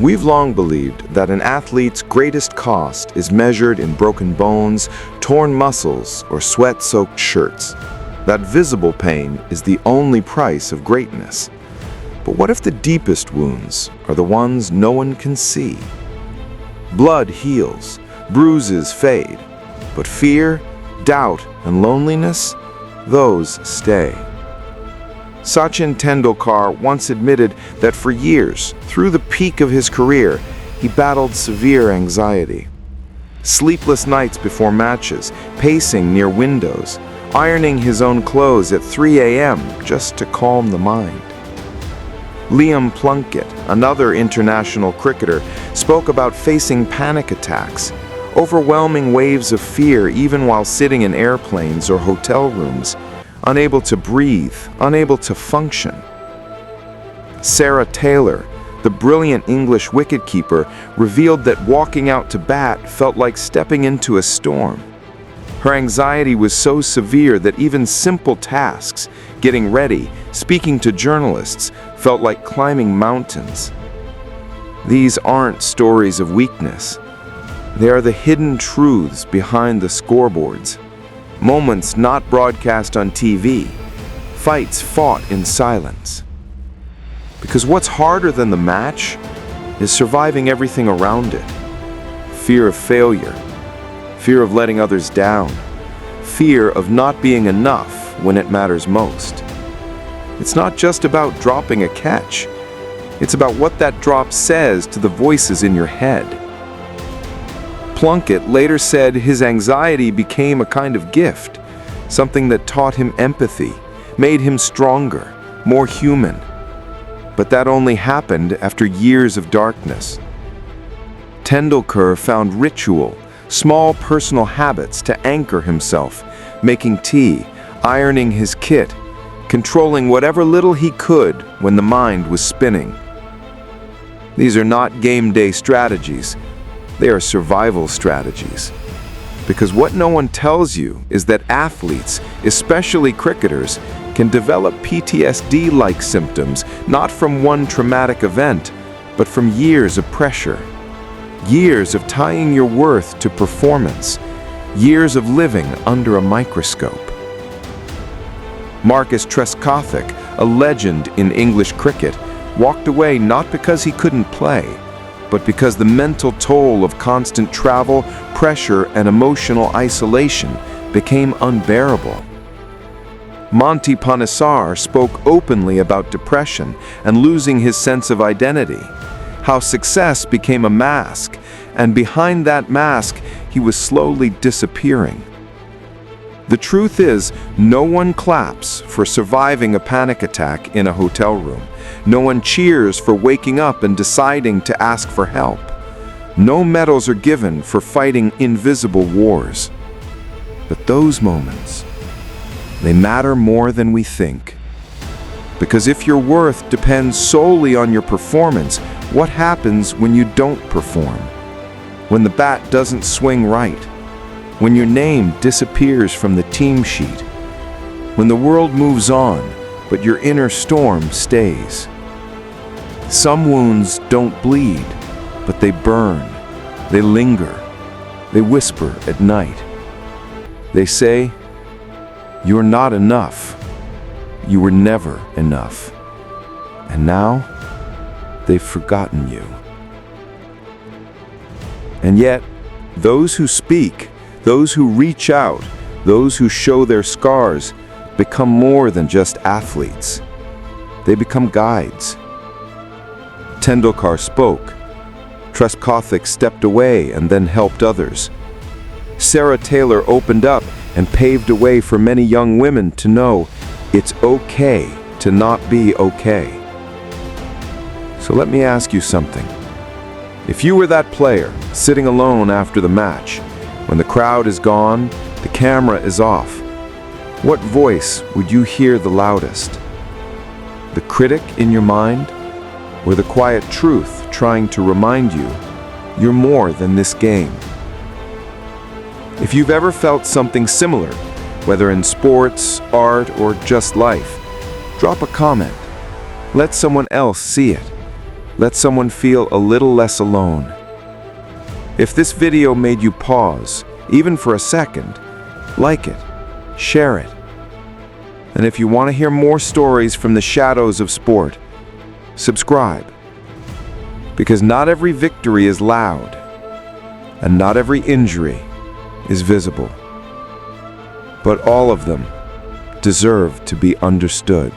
We've long believed that an athlete's greatest cost is measured in broken bones, torn muscles, or sweat-soaked shirts. That visible pain is the only price of greatness. But what if the deepest wounds are the ones no one can see? Blood heals, bruises fade, but fear, doubt, and loneliness, those stay. Sachin Tendulkar once admitted that for years, through the peak of his career, he battled severe anxiety. Sleepless nights before matches, pacing near windows, ironing his own clothes at 3 a.m. just to calm the mind. Liam Plunkett, another international cricketer, spoke about facing panic attacks, overwhelming waves of fear even while sitting in airplanes or hotel rooms, unable to breathe, unable to function. Sarah Taylor, the brilliant English wicketkeeper, revealed that walking out to bat felt like stepping into a storm. Her anxiety was so severe that even simple tasks, getting ready, speaking to journalists, felt like climbing mountains. These aren't stories of weakness. They are the hidden truths behind the scoreboards. Moments not broadcast on TV, fights fought in silence. Because what's harder than the match is surviving everything around it. Fear of failure, fear of letting others down, fear of not being enough when it matters most. It's not just about dropping a catch, it's about what that drop says to the voices in your head. Plunkett later said his anxiety became a kind of gift, something that taught him empathy, made him stronger, more human. But that only happened after years of darkness. Tendulkar found ritual, small personal habits to anchor himself, making tea, ironing his kit, controlling whatever little he could when the mind was spinning. These are not game day strategies. They are survival strategies. Because what no one tells you is that athletes, especially cricketers, can develop PTSD-like symptoms not from one traumatic event, but from years of pressure. Years of tying your worth to performance. Years of living under a microscope. Marcus Trescothick, a legend in English cricket, walked away not because he couldn't play, but because the mental toll of constant travel, pressure, and emotional isolation became unbearable. Monty Panesar spoke openly about depression and losing his sense of identity, how success became a mask, and behind that mask, he was slowly disappearing. The truth is, no one claps for surviving a panic attack in a hotel room. No one cheers for waking up and deciding to ask for help. No medals are given for fighting invisible wars. But those moments, they matter more than we think. Because if your worth depends solely on your performance, what happens when you don't perform? When the bat doesn't swing right? When your name disappears from the team sheet? When the world moves on, but your inner storm stays? Some wounds don't bleed, but they burn, they linger, they whisper at night. They say, "You're not enough. You were never enough." And now, they've forgotten you. And yet, those who speak, those who reach out, those who show their scars, become more than just athletes. They become guides. Tendulkar spoke. Trescothick stepped away and then helped others. Sarah Taylor opened up and paved a way for many young women to know it's okay to not be okay. So let me ask you something. If you were that player, sitting alone after the match, when the crowd is gone, the camera is off, what voice would you hear the loudest? The critic in your mind, or the quiet truth trying to remind you you're more than this game? If you've ever felt something similar, whether in sports, art, or just life, drop a comment. Let someone else see it. let someone feel a little less alone. If this video made you pause, even for a second, like it, share it. And if you want to hear more stories from the shadows of sport, subscribe. Because not every victory is loud, and not every injury is visible. But all of them deserve to be understood.